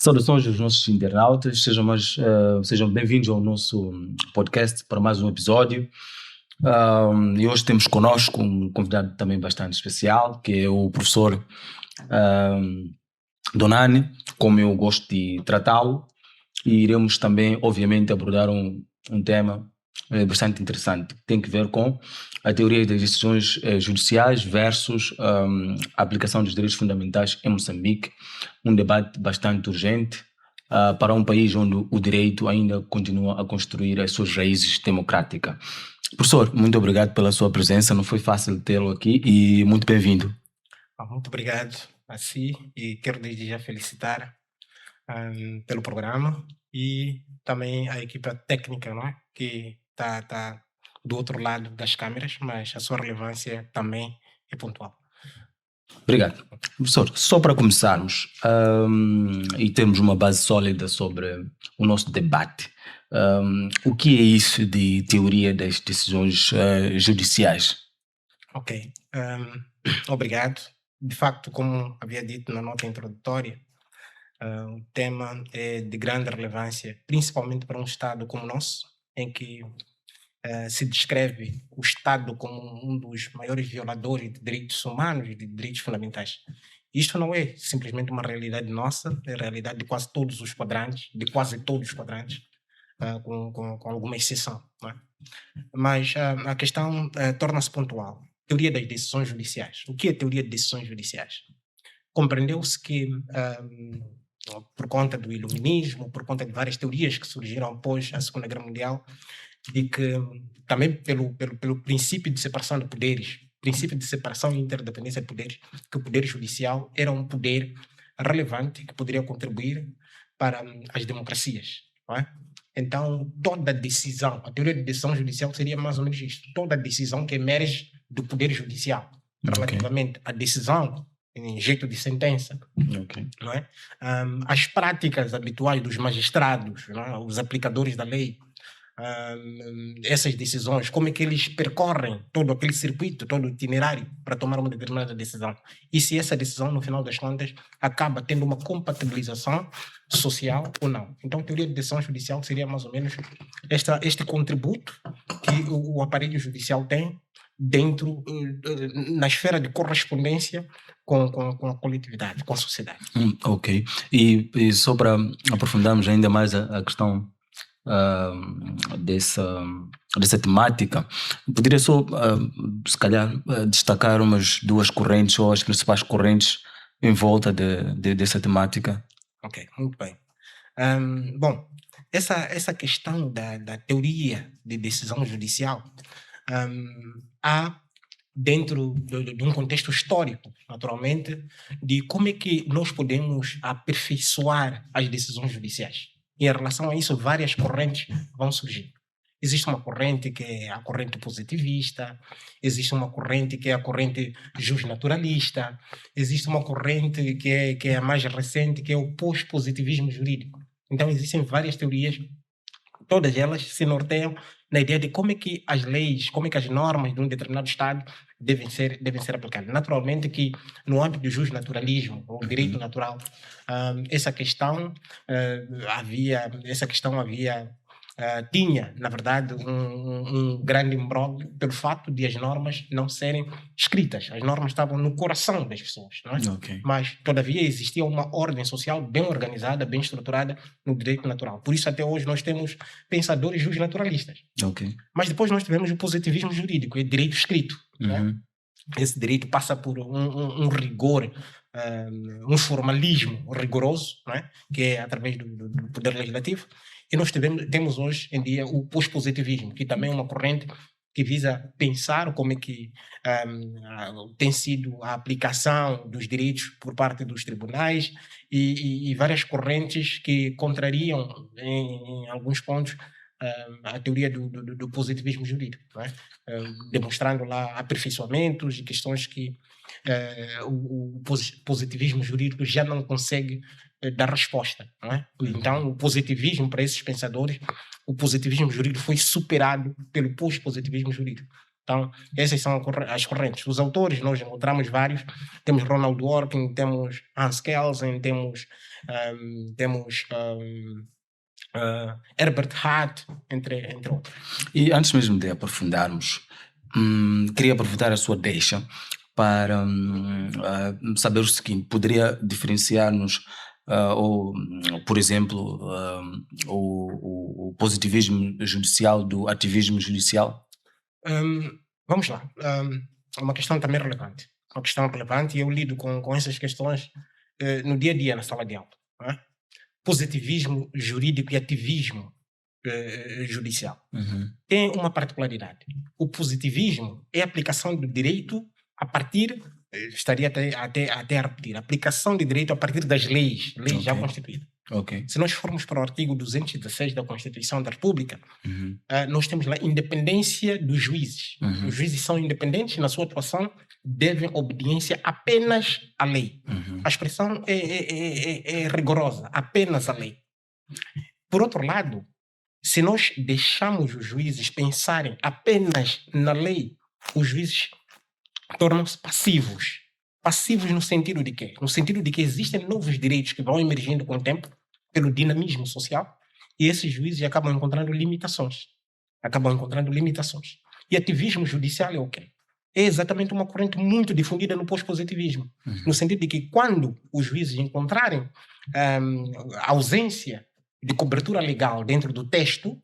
Saudações aos nossos internautas, sejam bem-vindos ao nosso podcast para mais um episódio. E hoje temos connosco um convidado também bastante especial, que é o professor um, Donani, como eu gosto de tratá-lo, e iremos também, obviamente, abordar um tema bastante interessante, que tem que ver com a teoria das decisões judiciais versus a aplicação dos direitos fundamentais em Moçambique, um debate bastante urgente para um país onde o direito ainda continua a construir as suas raízes democráticas. Professor, muito obrigado pela sua presença, não foi fácil tê-lo aqui e muito bem-vindo. Muito obrigado a si e quero desde já felicitar pelo programa e também a equipa técnica, não é? Que está do outro lado das câmeras, mas a sua relevância também é pontual. Obrigado. Professor, só para começarmos e termos uma base sólida sobre o nosso debate, o que é isso de teoria das decisões judiciais? Ok, obrigado. De facto, como havia dito na nota introdutória, o tema é de grande relevância, principalmente para um Estado como o nosso, em que se descreve o Estado como um dos maiores violadores de direitos humanos e de direitos fundamentais. Isto não é simplesmente uma realidade nossa, é a realidade de quase todos os quadrantes, de quase todos os quadrantes, com alguma exceção. Não é? Mas a questão torna-se pontual. Teoria das decisões judiciais. O que é teoria de decisões judiciais? Compreendeu-se que, por conta do iluminismo, por conta de várias teorias que surgiram após a Segunda Guerra Mundial, de que também pelo princípio de separação de poderes, princípio de separação e interdependência de poderes, que o poder judicial era um poder relevante que poderia contribuir para as democracias, não é? Então, toda decisão, a teoria de decisão judicial seria mais ou menos isto, toda decisão que emerge do poder judicial, relativamente à decisão em jeito de sentença, não é? As práticas habituais dos magistrados, não é? Os aplicadores da lei, essas decisões, como é que eles percorrem todo aquele circuito, todo o itinerário para tomar uma determinada decisão. E se essa decisão, no final das contas, acaba tendo uma compatibilização social ou não. Então, a teoria de decisão judicial seria mais ou menos este contributo que o aparelho judicial tem dentro, na esfera de correspondência com a coletividade, com a sociedade. Ok. E só para aprofundarmos ainda mais a questão dessa temática, poderia só, se calhar, destacar umas duas correntes ou as principais correntes em volta dessa temática? Ok, muito bem. Bom, essa questão da teoria de decisão judicial há dentro de um contexto histórico, naturalmente, de como é que nós podemos aperfeiçoar as decisões judiciais. E em relação a isso, várias correntes vão surgir. Existe uma corrente que é a corrente positivista, existe uma corrente que é a corrente justnaturalista, existe uma corrente que é a mais recente, que é o pós-positivismo jurídico. Então, existem várias teorias, todas elas se norteiam na ideia de como é que as leis, como é que as normas de um determinado Estado devem ser aplicadas. Naturalmente que no âmbito do justnaturalismo, ou direito natural, essa questão tinha, na verdade, um grande imbróglio pelo fato de as normas não serem escritas. As normas estavam no coração das pessoas, não é? Ok. Mas, todavia, existia uma ordem social bem organizada, bem estruturada no direito natural. Por isso, até hoje, nós temos pensadores justnaturalistas. Ok. Mas depois nós tivemos o positivismo jurídico, é direito escrito. Né? Esse direito passa por um rigor, um formalismo rigoroso, né? Que é através do poder legislativo. E nós temos hoje em dia o pós-positivismo, que também é uma corrente que visa pensar como é que tem sido a aplicação dos direitos por parte dos tribunais e várias correntes que contrariam, em alguns pontos, a teoria do positivismo jurídico, não é? Demonstrando lá aperfeiçoamentos e questões que o positivismo jurídico já não consegue dar resposta, não é? Então, o positivismo, para esses pensadores, o positivismo jurídico foi superado pelo pós-positivismo jurídico. Então, essas são as correntes. Os autores, nós encontramos vários. Temos Ronald Dworkin, temos Hans Kelsen, temos Herbert Hart, entre outros. E antes mesmo de aprofundarmos, queria aproveitar a sua deixa para saber o seguinte: poderia diferenciar-nos, ou, por exemplo, o positivismo judicial do ativismo judicial? Vamos lá. É uma questão também relevante. Uma questão relevante, e eu lido com essas questões no dia a dia, na sala de aula. Não é? Positivismo jurídico e ativismo judicial. Tem uma particularidade. O positivismo é a aplicação do direito a partir, estaria até a repetir, a aplicação de direito a partir das leis já constituídas. Se nós formos para o artigo 216 da Constituição da República, nós temos lá independência dos juízes. Os juízes são independentes na sua atuação, devem obediência apenas à lei. A expressão é rigorosa, apenas à lei. Por outro lado, se nós deixamos os juízes pensarem apenas na lei, os juízes tornam-se passivos. Passivos no sentido de quê? No sentido de que existem novos direitos que vão emergindo com o tempo, pelo dinamismo social, e esses juízes acabam encontrando limitações. E ativismo judicial é o quê? É exatamente uma corrente muito difundida no pós-positivismo. No sentido de que quando os juízes encontrarem a ausência de cobertura legal dentro do texto,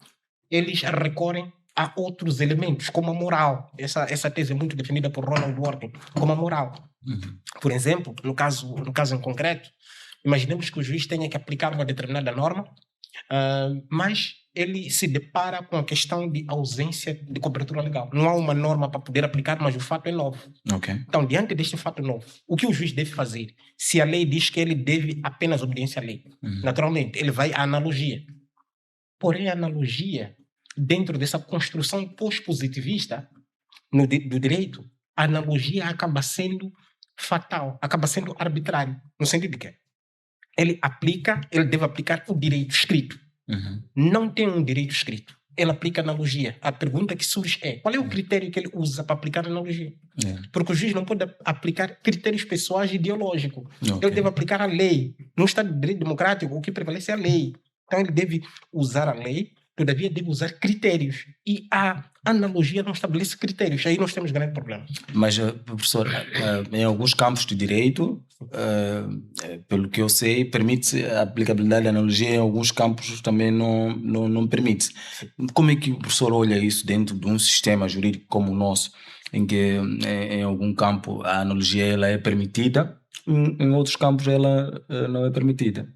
eles recorrem a outros elementos, como a moral. Essa tese é muito defendida por Ronald Dworkin, como a moral. Por exemplo, no caso em concreto, imaginemos que o juiz tenha que aplicar uma determinada norma, mas ele se depara com a questão de ausência de cobertura legal. Não há uma norma para poder aplicar, mas o fato é novo. Então, diante deste fato novo, o que o juiz deve fazer? Se a lei diz que ele deve apenas obediência à lei, naturalmente, ele vai à analogia. Porém, a analogia, dentro dessa construção pós-positivista do direito, a analogia acaba sendo fatal, acaba sendo arbitrária. No sentido de quê? Ele deve aplicar o direito escrito. Não tem um direito escrito. Ele aplica analogia. A pergunta que surge é: qual é o critério que ele usa para aplicar a analogia? Porque o juiz não pode aplicar critérios pessoais e ideológicos. Ele deve aplicar a lei. No Estado de Direito Democrático, o que prevalece é a lei. Então ele deve usar a lei, todavia deve usar critérios. E a analogia não estabelece critérios. Aí nós temos grande problema. Mas, professor, em alguns campos de direito, pelo que eu sei, permite-se a aplicabilidade da analogia, em alguns campos também não permite. Como é que o professor olha isso dentro de um sistema jurídico como o nosso, em que em algum campo a analogia ela é permitida, em outros campos ela não é permitida?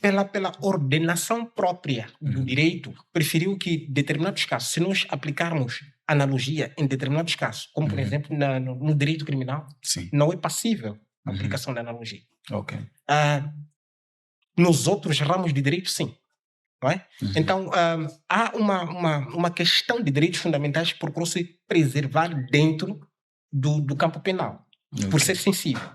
Pela ordenação própria do direito, preferiu que determinados casos, se nós aplicarmos analogia em determinados casos, como por exemplo no direito criminal, não é passível a aplicação da analogia. Nos outros ramos de direito, sim. Não é? Então, há uma questão de direitos fundamentais que procurou-se preservar dentro do campo penal, por ser sensível.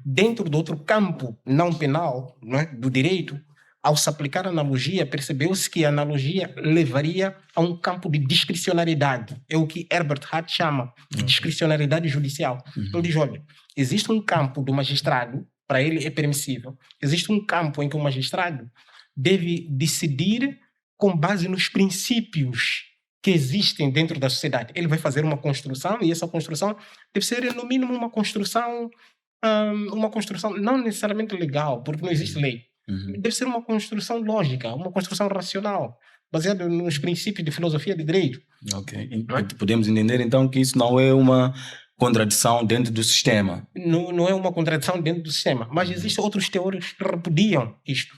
Dentro do outro campo não penal, não é, do direito, ao se aplicar a analogia, percebeu-se que a analogia levaria a um campo de discricionariedade. É o que Herbert Hart chama de discricionariedade judicial. Ele diz: olha, existe um campo do magistrado, para ele é permissível. Existe um campo em que o magistrado deve decidir com base nos princípios que existem dentro da sociedade. Ele vai fazer uma construção, e essa construção deve ser, no mínimo, uma construção não necessariamente legal, porque não existe lei. Deve ser uma construção lógica, uma construção racional, baseada nos princípios de filosofia de direito. Podemos entender então que isso não é uma contradição dentro do sistema. Não é uma contradição dentro do sistema, mas existem outros teóricos que repudiam isto.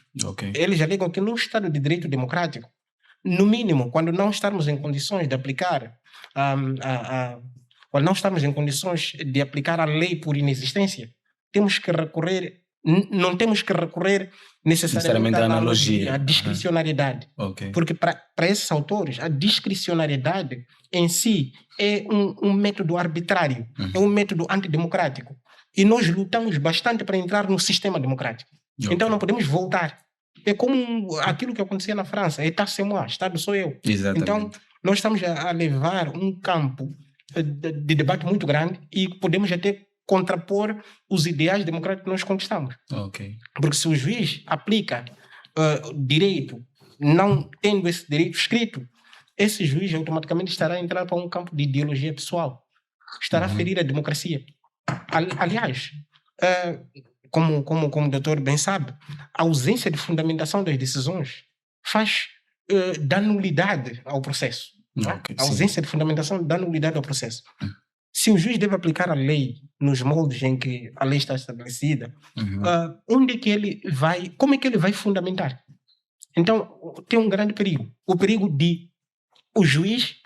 Eles alegam que no Estado de Direito Democrático, no mínimo, quando não estarmos em condições de aplicar quando não estamos em condições de aplicar a lei por inexistência, não temos que recorrer necessariamente à analogia, à discricionariedade. Porque para esses autores, a discricionariedade em si é um método arbitrário, é um método antidemocrático. E nós lutamos bastante para entrar no sistema democrático. Então não podemos voltar. É como aquilo que acontecia na França: État c'est moi, Estado sou eu. Exatamente. Então nós estamos a levar um campo de debate muito grande e podemos até contrapor os ideais democráticos que nós conquistamos. Ok. Porque se o juiz aplica direito, não tendo esse direito escrito, esse juiz automaticamente estará a entrar para um campo de ideologia pessoal. Estará a ferir a democracia. Aliás, como o doutor bem sabe, a ausência de fundamentação das decisões faz dar nulidade ao processo. Okay, a ausência de fundamentação dá nulidade ao processo. Se o juiz deve aplicar a lei nos moldes em que a lei está estabelecida, onde é que ele vai, como é que ele vai fundamentar? Então, tem um grande perigo. O perigo de o juiz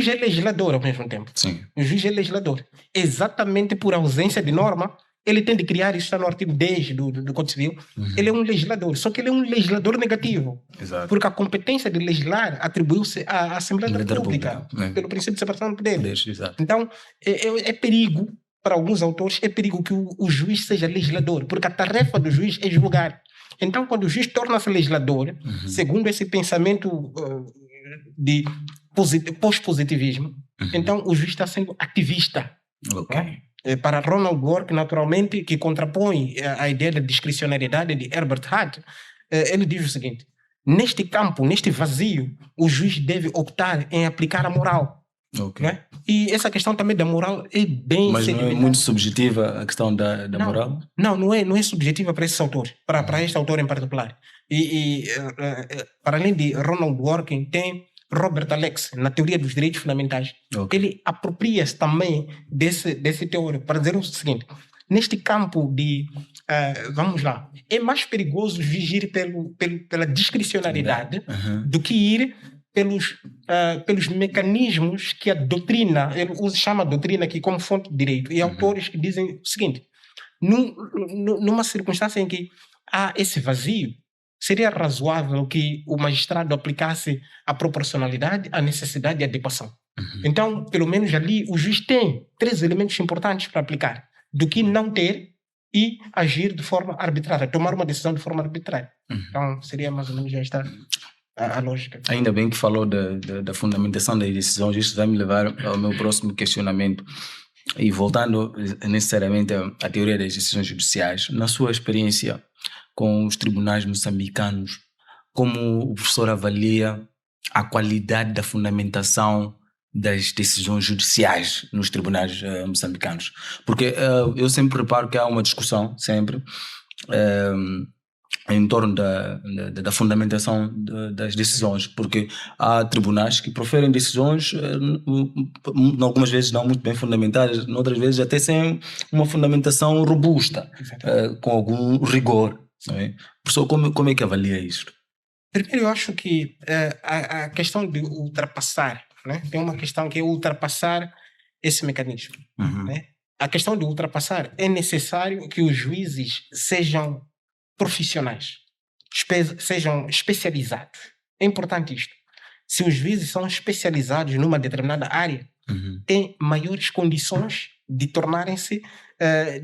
é legislador ao mesmo tempo. Sim. O juiz é legislador. Exatamente por ausência de norma, ele tem de criar, isso está no artigo 10 do Código Civil, ele é um legislador, só que ele é um legislador negativo. Exato. Porque a competência de legislar atribuiu-se à Assembleia da República, pelo princípio de separação de poderes. Então, é perigo, para alguns autores, é perigo que o juiz seja legislador, porque a tarefa do juiz é julgar. Então, quando o juiz torna-se legislador, segundo esse pensamento de pós-positivismo, então o juiz está sendo ativista. Ok. Para Ronald Dworkin, naturalmente, que contrapõe a ideia da discricionariedade de Herbert Hart, ele diz o seguinte: neste campo, neste vazio, o juiz deve optar em aplicar a moral. Okay. Né? E essa questão também da moral é bem Mas não é muito subjetiva a questão da moral? Não é subjetiva para esses autores, para este autor em particular. Para além de Ronald Dworkin, tem Robert Alex, na teoria dos direitos fundamentais. Okay. Ele apropria-se também desse teórico para dizer o seguinte: neste campo de, vamos lá, é mais perigoso vigir pela discricionariedade do que ir pelos mecanismos que a doutrina, ele chama a doutrina aqui como fonte de direito, e autores que dizem o seguinte: numa circunstância em que há esse vazio, seria razoável que o magistrado aplicasse a proporcionalidade, a necessidade e a adequação. Então, pelo menos ali, o juiz tem 3 elementos importantes para aplicar, do que não ter e agir de forma arbitrária, tomar uma decisão de forma arbitrária. Então, seria mais ou menos esta a lógica. Ainda bem que falou da fundamentação das decisões. Isto vai me levar ao meu próximo questionamento. E voltando necessariamente à teoria das decisões judiciais, na sua experiência com os tribunais moçambicanos, como o professor avalia a qualidade da fundamentação das decisões judiciais nos tribunais moçambicanos? Porque eu sempre reparo que há uma discussão, sempre, em torno da fundamentação das decisões, porque há tribunais que proferem decisões, algumas vezes não muito bem fundamentadas, outras vezes até sem uma fundamentação robusta, com algum rigor. Professor, como é que avalia isto? Primeiro, eu acho que a questão de ultrapassar, né? Tem uma questão que é ultrapassar esse mecanismo. Né? A questão de ultrapassar, é necessário que os juízes sejam profissionais, sejam especializados. É importante isto. Se os juízes são especializados numa determinada área, têm maiores condições de tornarem-se,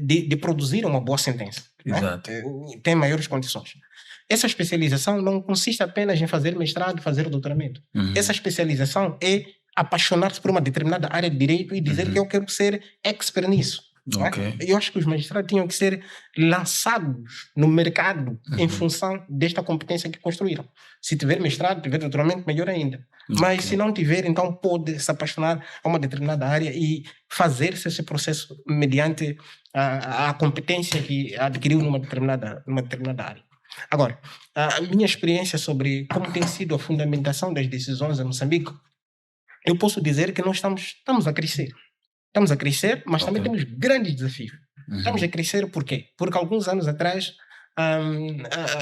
de produzir uma boa sentença. Exato. Né? Têm maiores condições. Essa especialização não consiste apenas em fazer mestrado, fazer doutoramento. Essa especialização é apaixonar-se por uma determinada área de direito e dizer que eu quero ser expert nisso. Okay. Eu acho que os magistrados tinham que ser lançados no mercado em função desta competência que construíram. Se tiver mestrado, tiver doutoramento, melhor ainda. Mas se não tiver, então pode se apaixonar a uma determinada área e fazer-se esse processo mediante a competência que adquiriu numa determinada área. Agora, a minha experiência sobre como tem sido a fundamentação das decisões em Moçambique, eu posso dizer que nós estamos a crescer. Estamos a crescer, mas também temos grandes desafios. Estamos a crescer por quê? Porque alguns anos atrás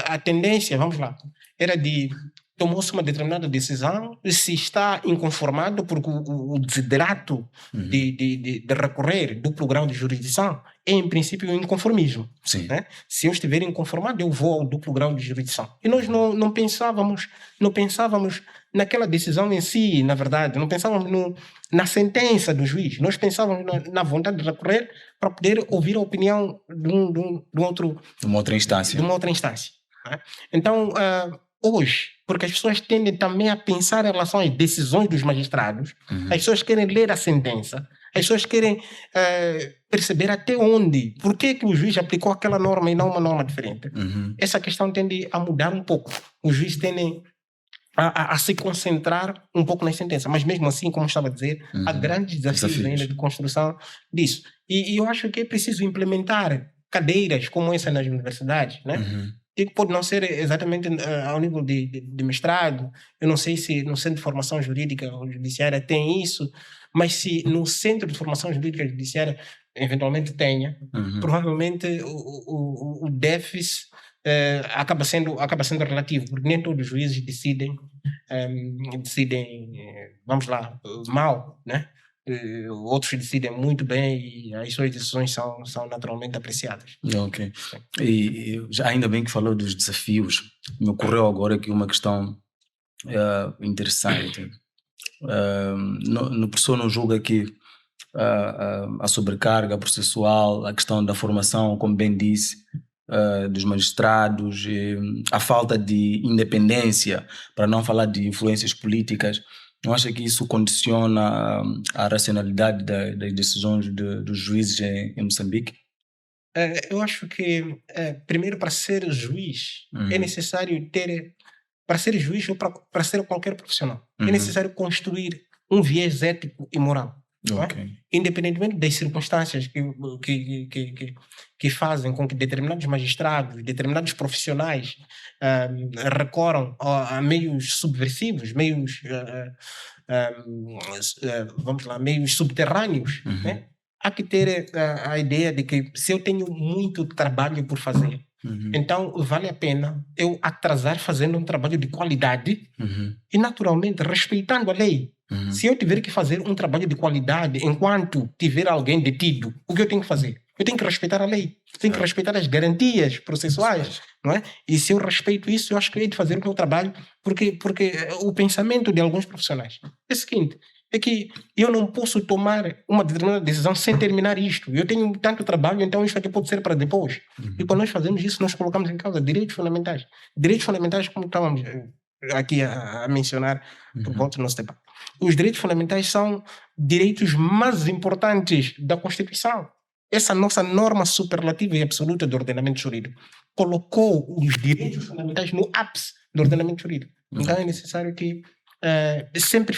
a tendência, vamos lá, era de tomou-se uma determinada decisão, se está inconformado porque o desidrato de recorrer duplo grau de jurisdição é, em princípio, um inconformismo. Né? Se eu estiver inconformado, eu vou ao duplo grau de jurisdição. E nós não pensávamos naquela decisão em si, na verdade, não pensávamos na sentença do juiz, nós pensávamos na vontade de recorrer para poder ouvir a opinião de uma outra instância. Né? Então, hoje, porque as pessoas tendem também a pensar em relação às decisões dos magistrados, as pessoas querem ler a sentença, as pessoas querem perceber até onde, por que o juiz aplicou aquela norma e não uma norma diferente. Essa questão tende a mudar um pouco. Os juízes tendem a se concentrar um pouco na sentença, mas mesmo assim, como estava a dizer, há grandes desafios ainda de construção disso. E eu acho que é preciso implementar cadeiras como essa nas universidades, né? Que pode não ser exatamente ao nível de mestrado. Eu não sei se no Centro de Formação Jurídica ou Judiciária tem isso, mas se no Centro de Formação Jurídica e Judiciária eventualmente tenha, provavelmente o déficit acaba sendo relativo, porque nem todos os juízes decidem, vamos lá, mal, né? Outros decidem muito bem e as suas decisões são naturalmente apreciadas. Ok. E ainda bem que falou dos desafios. Me ocorreu agora aqui uma questão interessante. O professor não julga que a sobrecarga processual, a questão da formação, como bem disse, dos magistrados, a falta de independência, para não falar de influências políticas, não acha que isso condiciona a racionalidade das decisões dos juízes em Moçambique? Eu acho que, primeiro, para ser juiz, é necessário ter, para ser juiz ou para ser qualquer profissional, é necessário construir um viés ético e moral. Não é? Independentemente das circunstâncias que fazem com que determinados magistrados, determinados profissionais recorram a meios subversivos, meios, vamos lá, meios subterrâneos, né? Há que ter a ideia de que se eu tenho muito trabalho por fazer, então vale a pena eu atrasar fazendo um trabalho de qualidade e naturalmente respeitando a lei. Se eu tiver que fazer um trabalho de qualidade enquanto tiver alguém detido, o que eu tenho que fazer? Eu tenho que respeitar a lei, tenho que respeitar as garantias processuais, não é? E se eu respeito isso, eu acho que eu hei de fazer o meu trabalho, porque o pensamento de alguns profissionais é o seguinte, é que eu não posso tomar uma determinada decisão sem terminar isto. Eu tenho tanto trabalho, então isto aqui pode ser para depois. E quando nós fazemos isso, nós colocamos em causa direitos fundamentais. Direitos fundamentais, como estávamos aqui a mencionar por volta do nosso debate. Os direitos fundamentais são direitos mais importantes da Constituição. Essa nossa norma superlativa e absoluta do ordenamento jurídico colocou os direitos fundamentais no ápice do ordenamento jurídico. Então é necessário que sempre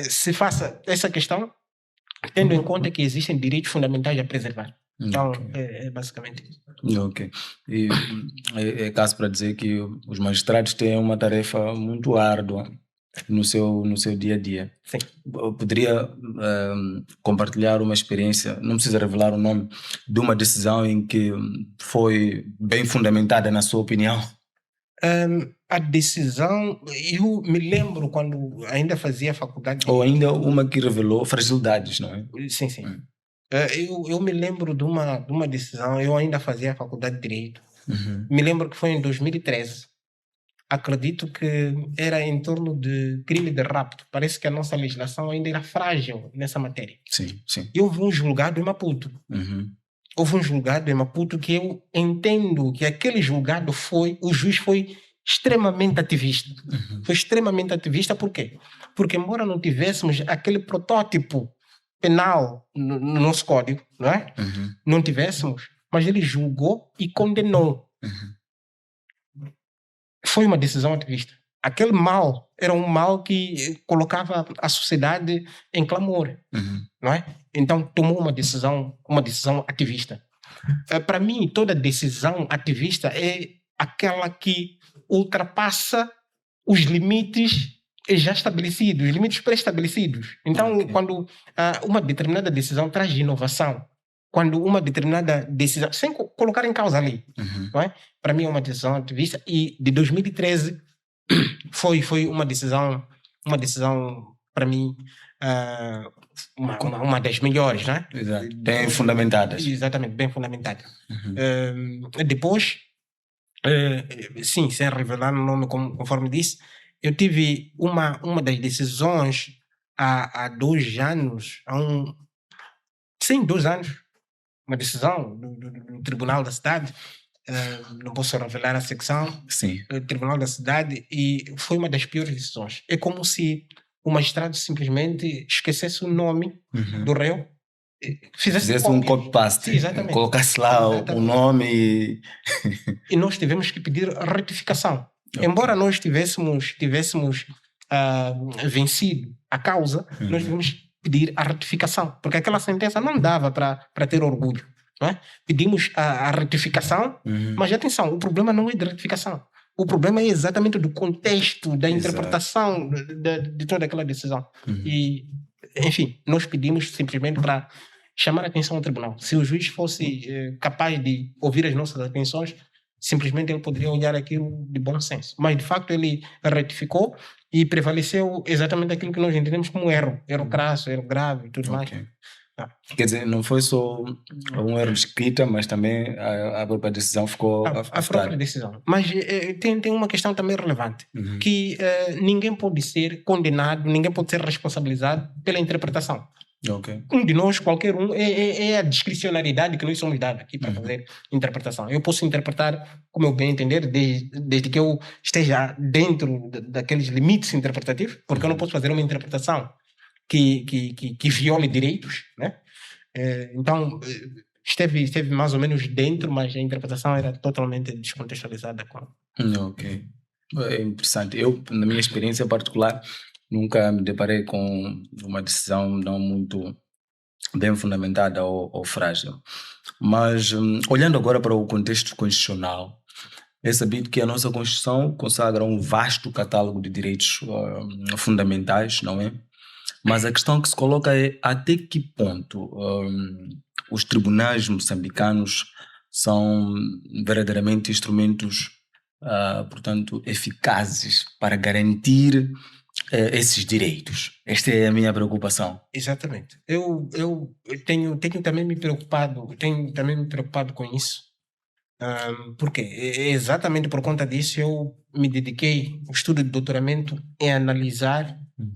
se faça essa questão, tendo em conta que existem direitos fundamentais a preservar. Então, é basicamente isso. Ok. E é caso para dizer que os magistrados têm uma tarefa muito árdua no seu dia a dia. Sim. Poderia compartilhar uma experiência, não precisa revelar o nome, de uma decisão em que foi bem fundamentada, na sua opinião? A decisão, eu me lembro quando ainda fazia faculdade. Ou ainda uma que revelou fragilidades, não é? Sim. Eu me lembro de uma decisão, eu ainda fazia faculdade de Direito. Me lembro que foi em 2013. Acredito que era em torno de crime de rapto. Parece que a nossa legislação ainda era frágil nessa matéria. Sim. E houve um julgado em Maputo. Houve um julgado em Maputo que eu entendo que aquele julgado o juiz foi extremamente ativista. Foi extremamente ativista por quê? Porque embora não tivéssemos aquele protótipo penal no nosso código, não é? Não tivéssemos, mas ele julgou e condenou. Foi uma decisão ativista. Aquele mal era um mal que colocava a sociedade em clamor, não é? Então tomou uma decisão ativista. Para mim, toda decisão ativista é aquela que ultrapassa os limites já estabelecidos, os limites pré-estabelecidos. Então, quando uma determinada decisão traz inovação, quando uma determinada decisão, sem colocar em causa a lei, não é? Para mim é uma decisão ativista, e de 2013 foi uma decisão para mim uma das melhores, né? Exato. Bem fundamentadas. Exatamente, bem fundamentadas. Depois, sim, sem revelar o nome, conforme disse, eu tive uma das decisões há 2 anos, sim, 2 anos, uma decisão do Tribunal da Cidade, não posso revelar a secção, Sim. Tribunal da Cidade, e foi uma das piores decisões. É como se o magistrado simplesmente esquecesse o nome do réu, Fizesse um copy-paste, Sim, exatamente. colocasse lá o nome e... E nós tivemos que pedir retificação. Ok. Embora nós tivéssemos vencido a causa, nós tivemos que pedir a retificação, porque aquela sentença não dava para ter orgulho. Não é? Pedimos a retificação, mas atenção, o problema não é de retificação. O problema é exatamente do contexto, da interpretação de toda aquela decisão. E, enfim, nós pedimos simplesmente para chamar a atenção ao tribunal. Se o juiz fosse capaz de ouvir as nossas atenções, simplesmente ele poderia olhar aquilo de bom senso. Mas, de facto, ele retificou e prevaleceu exatamente aquilo que nós entendemos como erro crasso, erro grave e tudo mais. Quer dizer, não foi só um erro de escrita, mas também a própria decisão ficou a própria decisão. Mas tem uma questão também relevante, que ninguém pode ser condenado, ninguém pode ser responsabilizado pela interpretação. Okay. Um de nós, qualquer um, é a discricionariedade que nós somos dados aqui para fazer interpretação. Eu posso interpretar como eu bem entender, desde que eu esteja dentro daqueles limites interpretativos, porque eu não posso fazer uma interpretação que viole direitos, né? Então, esteve mais ou menos dentro, mas a interpretação era totalmente descontextualizada. Ok. É interessante. Eu, na minha experiência particular, nunca me deparei com uma decisão não muito bem fundamentada ou frágil. Mas, olhando agora para o contexto constitucional, é sabido que a nossa Constituição consagra um vasto catálogo de direitos fundamentais, não é? Mas a questão que se coloca é até que ponto os tribunais moçambicanos são verdadeiramente instrumentos, portanto, eficazes para garantir esses direitos. Esta é a minha preocupação. Exatamente. Eu tenho também me preocupado, com isso. Porque exatamente por conta disso eu me dediquei ao estudo de doutoramento em analisar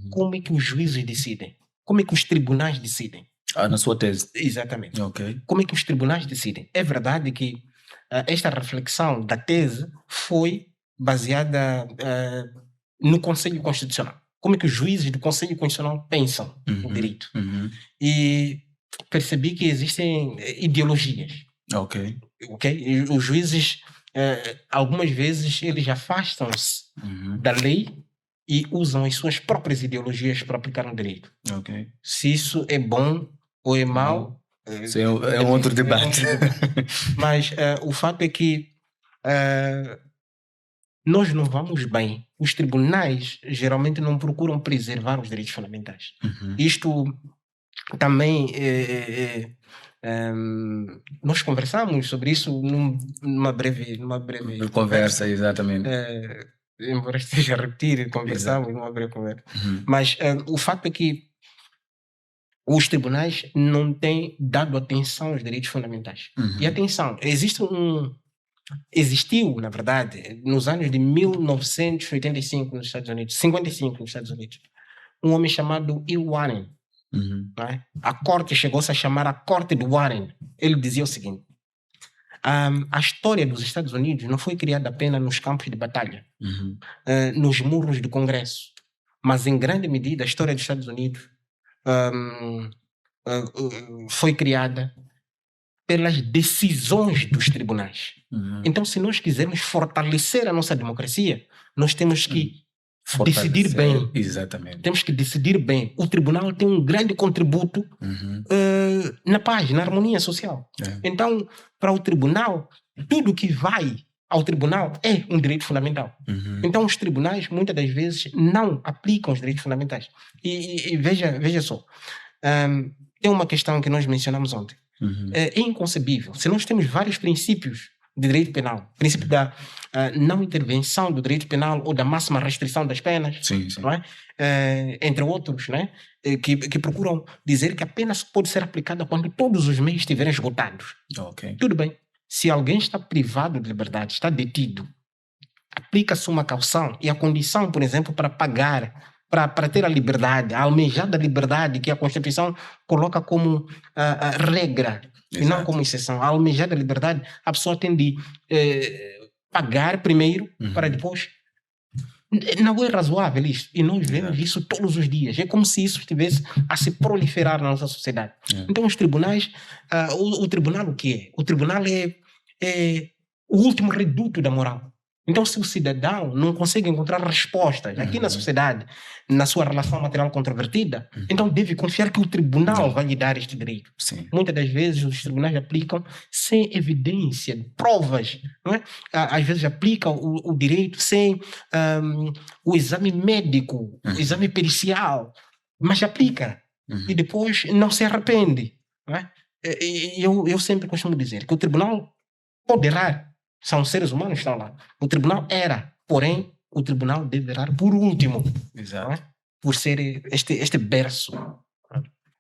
como é que os juízes decidem, como é que os tribunais decidem. Na sua tese? Exatamente. Okay. Como é que os tribunais decidem? É verdade que esta reflexão da tese foi baseada no Conselho Constitucional. Como é que os juízes do Conselho Constitucional pensam o direito? E percebi que existem ideologias. Ok. E os juízes, algumas vezes, eles afastam-se da lei e usam as suas próprias ideologias para aplicar um direito. Okay. Se isso é bom ou é mau, isso é um outro debate. Mas o fato é que nós não vamos bem. Os tribunais geralmente não procuram preservar os direitos fundamentais. Isto também nós conversamos sobre isso numa breve conversa, exatamente. Embora esteja a repetir, conversamos numa breve conversa. Mas o fato é que os tribunais não têm dado atenção aos direitos fundamentais. E atenção, existiu, na verdade, nos anos de 1985 nos Estados Unidos, 55 nos Estados Unidos, um homem chamado Will Warren. Não é? A corte chegou-se a chamar a Corte de Warren. Ele dizia o seguinte: a história dos Estados Unidos não foi criada apenas nos campos de batalha, nos muros do Congresso, mas em grande medida a história dos Estados Unidos foi criada pelas decisões dos tribunais. Então, se nós quisermos fortalecer a nossa democracia, nós temos que decidir bem. Exatamente. Temos que decidir bem. O tribunal tem um grande contributo na paz, na harmonia social. Então, para o tribunal, tudo que vai ao tribunal é um direito fundamental. Então, os tribunais, muitas das vezes, não aplicam os direitos fundamentais. E veja só, tem uma questão que nós mencionamos ontem. É inconcebível. Se nós temos vários princípios de direito penal, princípio da não intervenção do direito penal ou da máxima restrição das penas, sim. Não é? Entre outros, né? que procuram dizer que a pena pode ser aplicada quando todos os meios estiverem esgotados. Okay. Tudo bem. Se alguém está privado de liberdade, está detido, aplica-se uma caução e a condição, por exemplo, para pagar, para ter a liberdade, a almejada liberdade que a Constituição coloca como regra e não Exato. como exceção. A almejada liberdade, a pessoa tem de pagar primeiro para depois. Não é razoável isso. E nós vemos Exato. isso todos os dias. É como se isso estivesse a se proliferar na nossa sociedade. É. Então, os tribunais, o tribunal o que é? O tribunal é o último reduto da moral. Então, se o cidadão não consegue encontrar respostas aqui na sociedade, na sua relação material controvertida, então deve confiar que o tribunal vai lhe dar este direito. Sim. Muitas das vezes os tribunais aplicam sem evidência, provas, não é? Às vezes aplicam o direito sem o exame médico, o exame pericial, mas aplica e depois não se arrepende. Não é? Eu sempre costumo dizer que o tribunal pode errar, são seres humanos que estão lá. O tribunal erra, porém o tribunal deve errar por último, não Exato. é? Por ser este berço.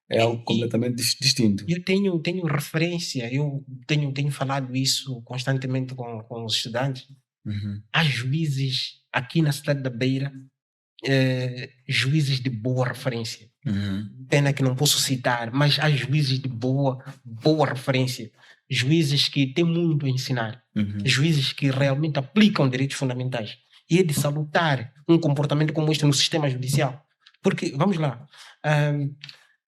É algo completamente distinto. Eu tenho referência, eu tenho falado isso constantemente com os estudantes. Há juízes aqui na cidade da Beira, juízes de boa referência. Pena que não posso citar, mas há juízes de boa referência. Juízes que têm muito a ensinar. Juízes que realmente aplicam direitos fundamentais. E é de salutar um comportamento como este no sistema judicial. Porque, vamos lá,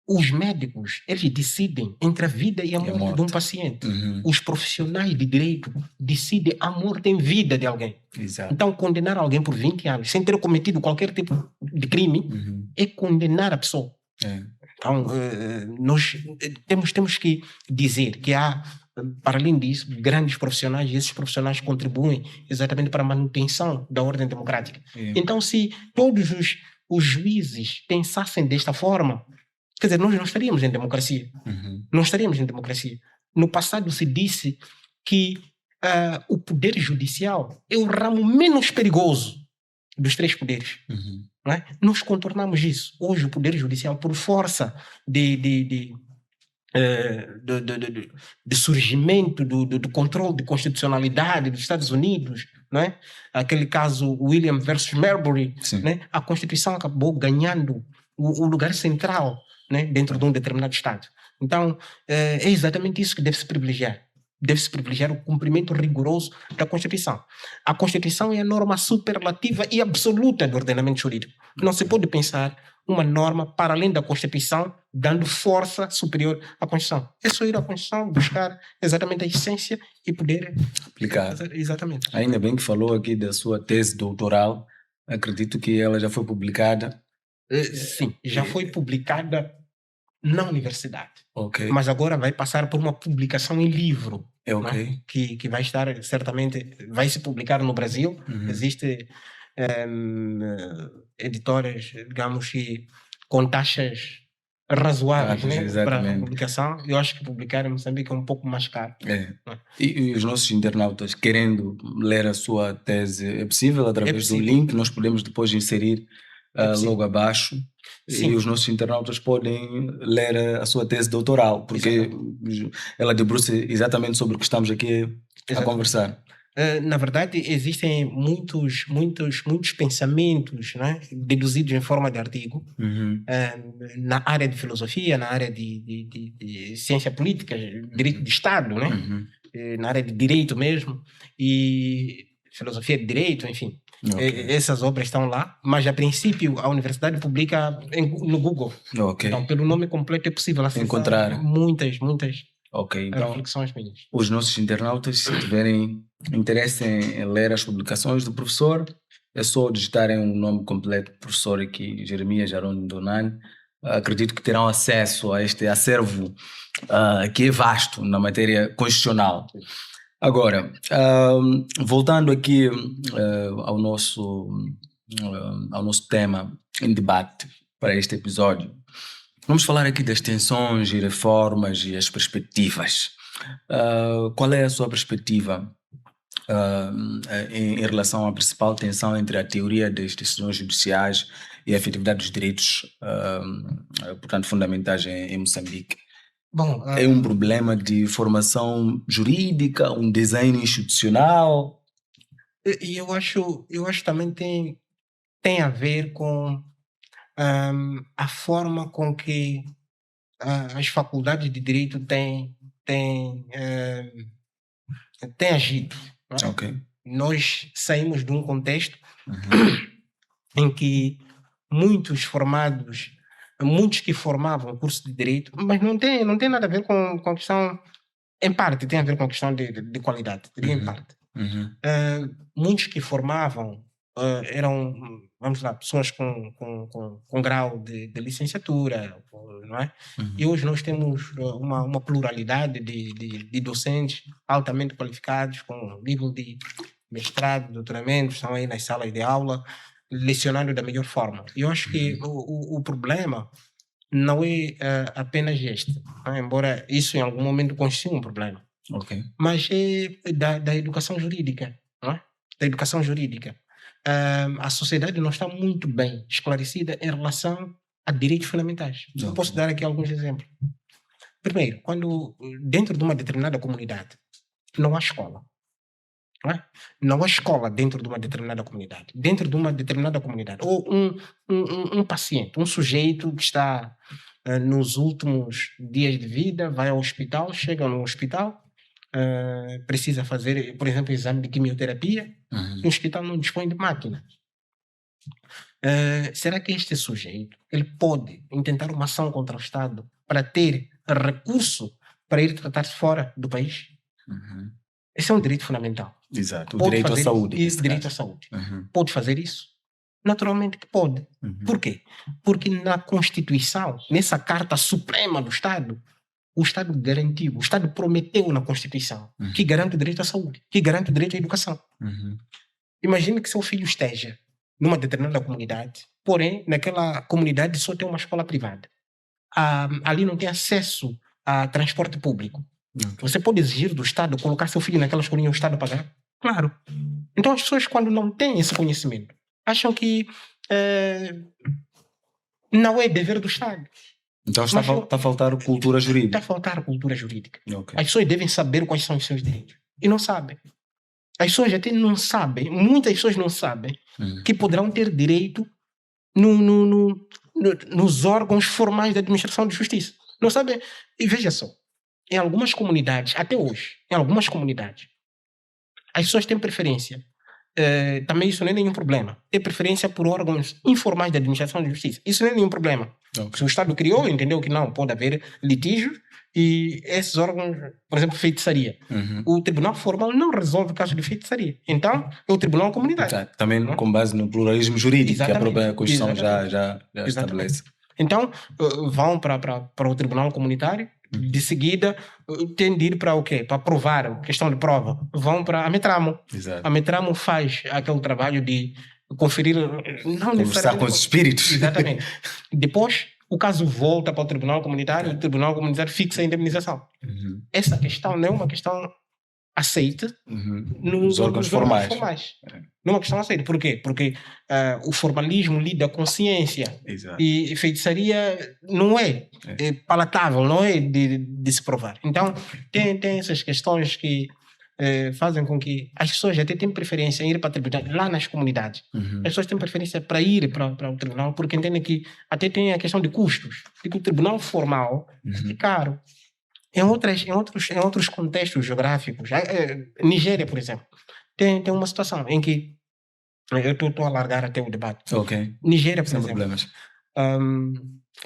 os médicos, eles decidem entre a vida e a morte de um paciente. Os profissionais de direito decidem a morte em vida de alguém. Exato. Então, condenar alguém por 20 anos, sem ter cometido qualquer tipo de crime, é condenar a pessoa. Então, nós temos que dizer que há, para além disso, grandes profissionais, e esses profissionais contribuem exatamente para a manutenção da ordem democrática. Então, se todos os juízes pensassem desta forma, quer dizer, nós não estaríamos em democracia. Não estaríamos em democracia. No passado se disse que o poder judicial é o ramo menos perigoso dos três poderes. Não é? Nós contornamos isso. Hoje o poder judicial, por força de surgimento do controle de constitucionalidade dos Estados Unidos, não é? Aquele caso William versus Marbury, né? A Constituição acabou ganhando o lugar central, né? Dentro de um determinado Estado. Então, é exatamente isso que deve-se privilegiar. Deve-se privilegiar o cumprimento rigoroso da Constituição. A Constituição é a norma superlativa e absoluta do ordenamento jurídico. Não se pode pensar uma norma para além da Constituição, dando força superior à Constituição. É só ir à Constituição, buscar exatamente a essência e poder aplicar. Exatamente. Ainda bem que falou aqui da sua tese doutoral. Acredito que ela já foi publicada. Sim, já foi publicada na universidade. Okay. Mas agora vai passar por uma publicação em livro. Okay. Né? Que vai estar, certamente, vai se publicar no Brasil. Existem editoras, digamos que com taxas razoáveis, né? Para a publicação. Eu acho que publicar em Moçambique é um pouco mais caro. E os nossos internautas querendo ler a sua tese, é possível através do link? Nós podemos depois inserir logo abaixo. Sim. E os nossos internautas podem ler a sua tese doutoral, porque ela debruça exatamente sobre o que estamos aqui a conversar. Na verdade, existem muitos pensamentos, né, deduzidos em forma de artigo, na área de filosofia, na área de ciência política, direito de Estado, né, na área de direito mesmo, e filosofia de direito, enfim. Essas obras estão lá, mas a princípio a universidade publica no Google. Então, pelo nome completo é possível encontrar muitas então, reflexões minhas. Os nossos internautas, se tiverem interesse em ler as publicações do professor, é só digitarem o nome completo do professor aqui, Jeremias Aron Donani. Acredito que terão acesso a este acervo que é vasto na matéria constitucional. Agora, voltando aqui ao nosso tema em debate para este episódio, vamos falar aqui das tensões e reformas e as perspectivas. Qual é a sua perspectiva em relação à principal tensão entre a teoria das decisões judiciais e a efetividade dos direitos, portanto, fundamentais em Moçambique? Bom, é um problema de formação jurídica, um design institucional? E eu acho também tem a ver com a forma com que as faculdades de direito têm tem agido. Não é? Ok. Nós saímos de um contexto Uhum. em que muitos que formavam curso de Direito, mas não tem nada a ver com a questão, em parte tem a ver com a questão de qualidade, diria em Uhum. parte. Uhum. Muitos que formavam eram, vamos lá, pessoas com grau de licenciatura, não é? Uhum. E hoje nós temos uma pluralidade de docentes altamente qualificados, com nível de mestrado, doutoramento, estão aí nas salas de aula, lecionando da melhor forma. E eu acho que o problema não é apenas este, não é? Embora isso em algum momento constitua um problema, Ok. mas é da educação jurídica, não é? Da educação jurídica. A sociedade não está muito bem esclarecida em relação a direitos fundamentais. Eu posso dar aqui alguns exemplos. Primeiro, quando dentro de uma determinada comunidade não há escola, não é? Não há escola dentro de uma determinada comunidade. Dentro de uma determinada comunidade. Ou um paciente, um sujeito que está nos últimos dias de vida, vai ao hospital, chega no hospital, precisa fazer, por exemplo, exame de quimioterapia, Uhum. e o hospital não dispõe de máquina. Será que este sujeito ele pode intentar uma ação contra o Estado para ter recurso para ir tratar-se fora do país? Uhum. Esse é um direito fundamental. Exato. O Pode direito à fazer saúde. isso, nesse direito à caso. saúde. Uhum. Pode fazer isso? Naturalmente que pode. Uhum. Por quê? Porque na Constituição, nessa Carta Suprema do Estado, o Estado garantiu, o Estado prometeu na Constituição que garante o direito à saúde, que garante o direito à educação. Uhum. Imagine que seu filho esteja numa determinada comunidade, porém, naquela comunidade só tem uma escola privada. Ali não tem acesso a transporte público. Ok. Você pode exigir do Estado colocar seu filho naquela escolinha e o Estado pagar? Claro. Então as pessoas, quando não têm esse conhecimento, acham que não é dever do Estado. Então está a faltar cultura Está jurídica. a faltar cultura jurídica. Ok. As pessoas devem saber quais são os seus direitos. E não sabem. As pessoas até não sabem, muitas pessoas não sabem que poderão ter direito nos órgãos formais da administração de justiça. Não sabem. E veja só, em algumas comunidades, até hoje, em algumas comunidades, as pessoas têm preferência. Também isso não é nenhum problema. Ter preferência por órgãos informais da administração de justiça. Isso não é nenhum problema. Ok. Se o Estado criou, entendeu que não pode haver litígios e esses órgãos, por exemplo, feitiçaria. Uhum. O tribunal formal não resolve casos de feitiçaria. Então, é o tribunal comunitário. Tá. Também Não? com base no pluralismo jurídico que a Exatamente. própria Constituição já Exatamente. estabelece. Então, vão para o tribunal comunitário, de seguida, têm de ir para o quê? Para provar, questão de prova. Vão para a Metramo. Exato. A Metramo faz aquele trabalho de conferir... Não Conversar com os espíritos. Exatamente. Depois, o caso volta para o tribunal comunitário, o tribunal comunitário fixa a indemnização. Uhum. Essa questão não é uma questão aceita Nos órgãos formais. Não é uma questão aceita. Por quê? Porque o formalismo lida com ciência. Exato. E feitiçaria não é palatável, não é de se provar. Então, tem essas questões que fazem com que as pessoas até tenham preferência em ir para o tribunal, lá nas comunidades. Uhum. As pessoas têm preferência para ir para o tribunal porque entendem que até tem a questão de custos. Porque o tribunal formal é caro. Em outros contextos geográficos, Nigéria, por exemplo, tem uma situação em que eu estou a alargar até o debate. Ok. Nigéria, por Sem exemplo, problemas.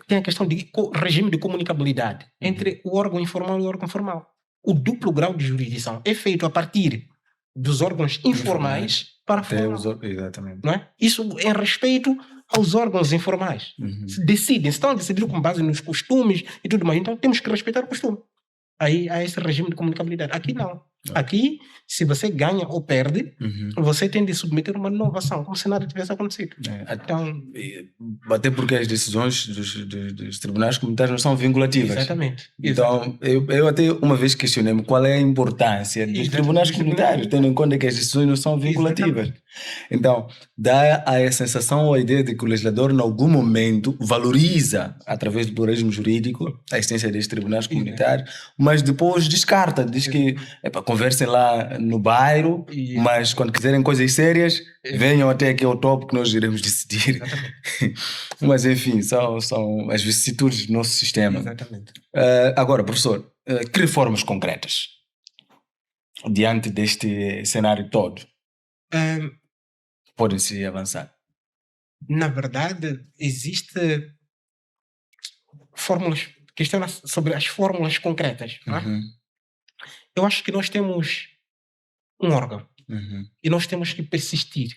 tem a questão de regime de comunicabilidade entre o órgão informal e o órgão formal. O duplo grau de jurisdição é feito a partir dos órgãos informais para formal. Exatamente. Não é? Isso em respeito aos órgãos informais. Se estão a decidir com base nos costumes e tudo mais, então temos que respeitar o costume. Aí há esse regime de comunicabilidade. Aqui não. Aqui, se você ganha ou perde, você tem de submeter uma inovação, como se nada tivesse acontecido. Então, até porque as decisões dos tribunais comunitários não são vinculativas. Exatamente. Então, eu até uma vez questionei-me qual é a importância dos tribunais comunitários, tendo em conta que as decisões não são vinculativas. Então, dá a sensação ou a ideia de que o legislador, em algum momento, valoriza, através do pluralismo jurídico, a existência destes tribunais comunitários, mas depois descarta, diz que conversem lá no bairro, mas quando quiserem coisas sérias, venham até aqui ao topo que nós iremos decidir. Mas, enfim, são as vicissitudes do nosso sistema. Exatamente. Agora, professor, que reformas concretas diante deste cenário todo podem-se avançar? Na verdade, existe fórmulas, questão sobre as fórmulas concretas. Não é? Eu acho que nós temos um órgão e nós temos que persistir.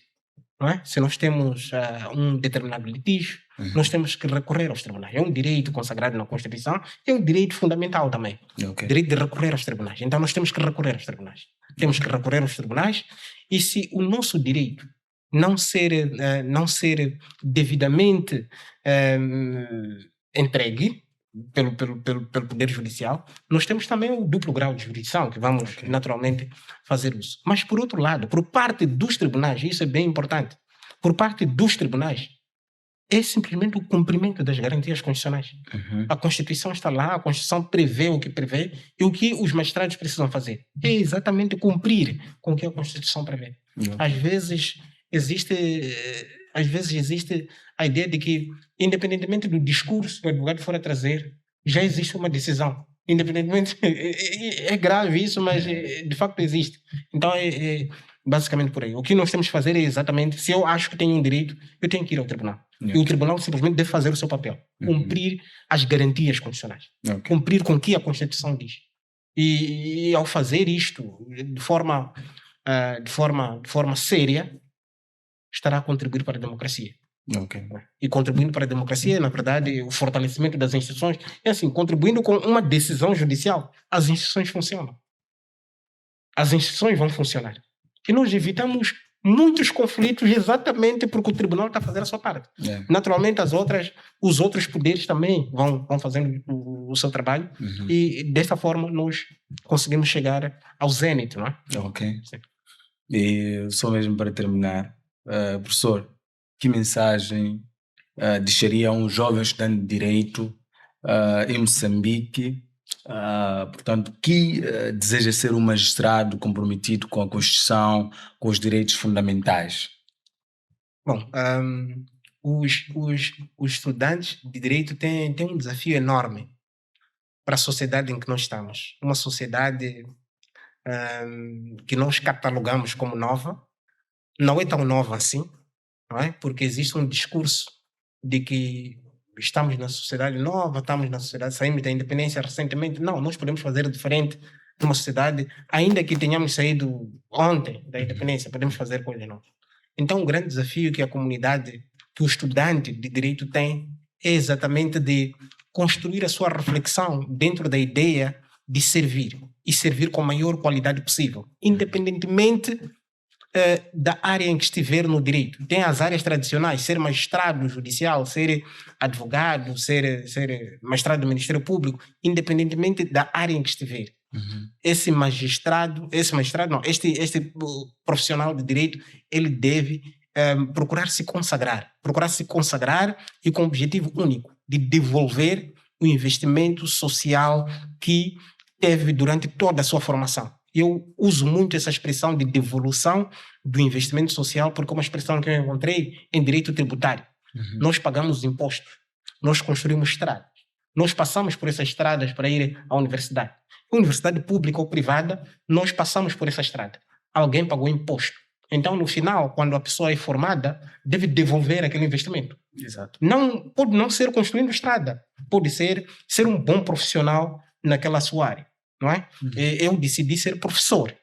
Não é? Se nós temos um determinado litígio, nós temos que recorrer aos tribunais. É um direito consagrado na Constituição, é um direito fundamental também. Direito de recorrer aos tribunais. Então nós temos que recorrer aos tribunais. Temos que recorrer aos tribunais e se o nosso direito não ser devidamente entregue pelo Poder Judicial, nós temos também o duplo grau de jurisdição, que vamos naturalmente fazer uso. Mas, por outro lado, por parte dos tribunais, isso é bem importante, por parte dos tribunais, é simplesmente o cumprimento das garantias constitucionais. A Constituição está lá, a Constituição prevê o que prevê, e o que os magistrados precisam fazer é exatamente cumprir com o que a Constituição prevê. Às vezes existe a ideia de que, independentemente do discurso que o advogado for a trazer, já existe uma decisão. Independentemente, é grave isso, mas de facto existe. Então é basicamente por aí. O que nós temos que fazer é exatamente, se eu acho que tenho um direito, eu tenho que ir ao tribunal. E o tribunal simplesmente deve fazer o seu papel. Cumprir as garantias constitucionais. Cumprir com o que a Constituição diz. E ao fazer isto de forma séria, estará a contribuir para a democracia. E contribuindo para a democracia, na verdade, o fortalecimento das instituições, é assim, contribuindo com uma decisão judicial, as instituições funcionam. As instituições vão funcionar. E nós evitamos muitos conflitos exatamente porque o tribunal está fazendo a sua parte. Naturalmente, os outros poderes também vão fazendo o seu trabalho e desta forma nós conseguimos chegar ao zênite, não é? Sim. E só mesmo para terminar, professor, que mensagem deixaria a um jovem estudante de Direito em Moçambique, portanto, que deseja ser um magistrado comprometido com a Constituição, com os direitos fundamentais? Bom, os estudantes de Direito têm um desafio enorme para a sociedade em que nós estamos. Uma sociedade que nós catalogamos como nova, não é tão nova assim, não é? Porque existe um discurso de que estamos na sociedade nova, estamos na sociedade, saímos da independência recentemente. Não, nós podemos fazer diferente numa sociedade, ainda que tenhamos saído ontem da independência, podemos fazer coisas novas. Então, o grande desafio que a comunidade, que o estudante de Direito tem, é exatamente de construir a sua reflexão dentro da ideia de servir, e servir com a maior qualidade possível, independentemente da área em que estiver no direito. Tem as áreas tradicionais, ser magistrado judicial, ser advogado, ser magistrado do Ministério Público, independentemente da área em que estiver. Este profissional de direito, ele deve procurar se consagrar e com o objetivo único de devolver o investimento social que teve durante toda a sua formação. Eu uso muito essa expressão de devolução do investimento social porque é uma expressão que eu encontrei em direito tributário. Nós pagamos impostos, nós construímos estradas, nós passamos por essas estradas para ir à universidade. Universidade pública ou privada, nós passamos por essa estrada. Alguém pagou imposto. Então, no final, quando a pessoa é formada, deve devolver aquele investimento. Exato. Não, pode não ser construindo estrada, pode ser um bom profissional naquela sua área. Não é? Eu decidi ser professor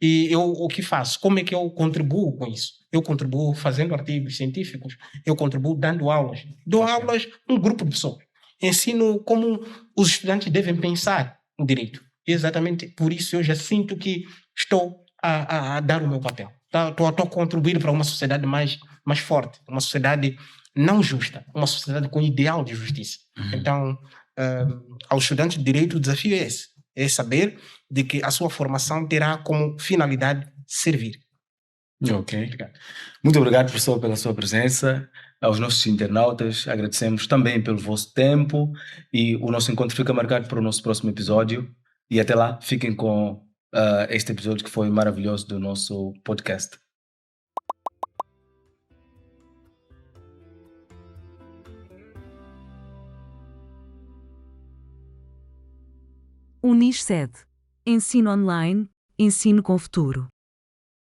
e eu o que faço? Como é que eu contribuo com isso? Eu contribuo fazendo artigos científicos, eu contribuo dando aulas. Dou aulas a um grupo de pessoas. Ensino como os estudantes devem pensar no direito. E exatamente por isso eu já sinto que estou a dar o meu papel. Estou a contribuir para uma sociedade mais forte, uma sociedade não justa, uma sociedade com ideal de justiça. Então, aos estudantes de Direito, o desafio é esse. É saber de que a sua formação terá como finalidade servir. Ok. Muito obrigado, professor, pela sua presença. Aos nossos internautas, agradecemos também pelo vosso tempo e o nosso encontro fica marcado para o nosso próximo episódio. E até lá, fiquem com este episódio que foi maravilhoso do nosso podcast. Unisced. Ensino online, ensino com futuro.